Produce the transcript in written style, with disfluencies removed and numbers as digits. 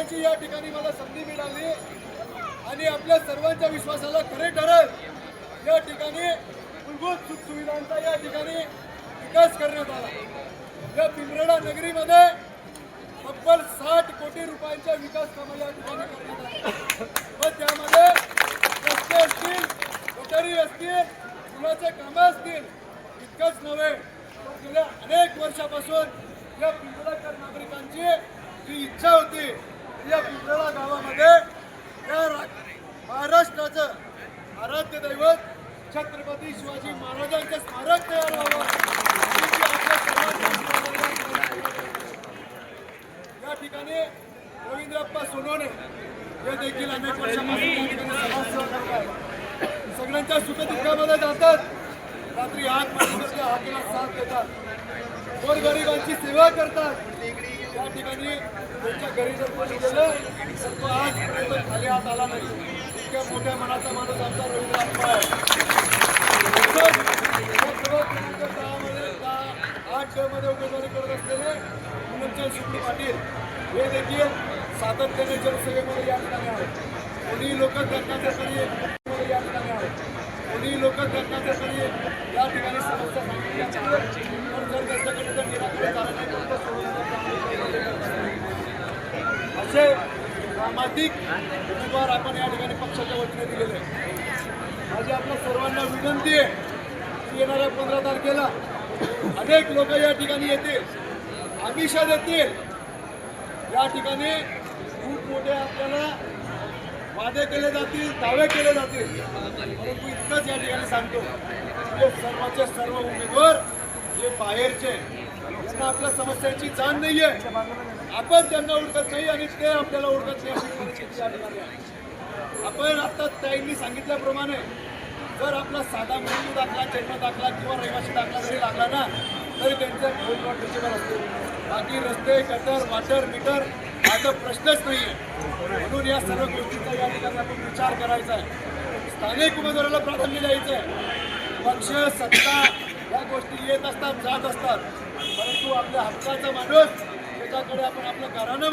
बोलण्याची या ठिकाणी मला संधी मिळाली आणि आपल्या सर्वांच्या विश्वासाला खरे ठरत या ठिकाणी मूलभूत सुखसुविधांचा या ठिकाणी विकास करण्यात आला। या पिंपरडा नगरीमध्ये तब्बल 60 कोटी रुपयांच्या विकास कामे या ठिकाणी करण्यात आली व त्यामध्ये रस्ते असतील, गटारी असतील, पुलाचे कामे असतील, इतकंच नव्हे तर गेल्या अनेक वर्षापासून या पिंपरडकर नागरिकांची जी इच्छा होती या पिंपरडा गावामध्ये या महाराष्ट्राचं आराध्य दैवत छत्रपती शिवाजी महाराजांचं स्मारक तयार व्हावं या ठिकाणी रवींद्रप्पा सोनवणे हे देखील अनेक वर्षापासून सगळ्यांच्या सुखदुःखामध्ये जातात, रात्री आग मारण्यासाठी हाकेला साथ देतात, गोरगरिबांची सेवा करतात। या ठिकाणी त्यांच्या घरी जर कोणी गेलं तर तो आजपर्यंत खाली हात आला नाही, इतक्या मोठ्या मनाचा माणूस आमचा रवींद्रप्पा आहे। 8 मध्ये उमेदवारी करत असलेले पूनमचंद शुक्ल पाटील हे देखील सातत्याने जनसेवेमध्ये या ठिकाणी आहेत। कोणी लोक त्यांच्या तरी या ठिकाणी आहेत, कोणी लोक त्यांच्या तरी या ठिकाणी समस्या सांगितल्या पण जर त्यांच्याकडे जर निराकरण झालं नाही तर असे सामाजिक उमेदवार आपण या ठिकाणी पक्षाच्या वतीने दिलेले आहे। माझी आपल्या सर्वांना विनंती आहे की येणाऱ्या 15 तारखेला अनेक लोक या ठिकाणी येतील, आमिषा देतील, या ठिकाणी खूप मोठे आपल्याला वादे केले जातील, दावे केले जातील, परंतु इतकंच या ठिकाणी सांगतो की सर्वांचे सर्व उमेदवार हे बाहेरचे, त्यांना आपल्या समस्यांची जाण नाही आहे, आपण त्यांना ओळखत नाही आणि ते आपल्याला ओळखत नाही अशी परिस्थिती या ठिकाणी आहे। आपण आता ताईंनी सांगितल्याप्रमाणे जर आपला साधा मृत्यू दाखला, जन्म दाखला किंवा रहिवासी दाखला जरी लागला ना तरी त्यांचा फोन नॉट रिचेबल असतो, बाकी रस्ते, गटर, वॉटर, मीटर हा प्रश्नच नाही आहे। म्हणून या सर्व गोष्टींचा या ठिकाणी आपण विचार करायचा आहे, स्थानिक उमेदवाराला प्राधान्य द्यायचं आहे। पक्ष, सत्ता या गोष्टी येत असतात, जात असतात, परंतु आपल्या हक्काचा माणूस त्याच्याकडे आपण आपलं घरानं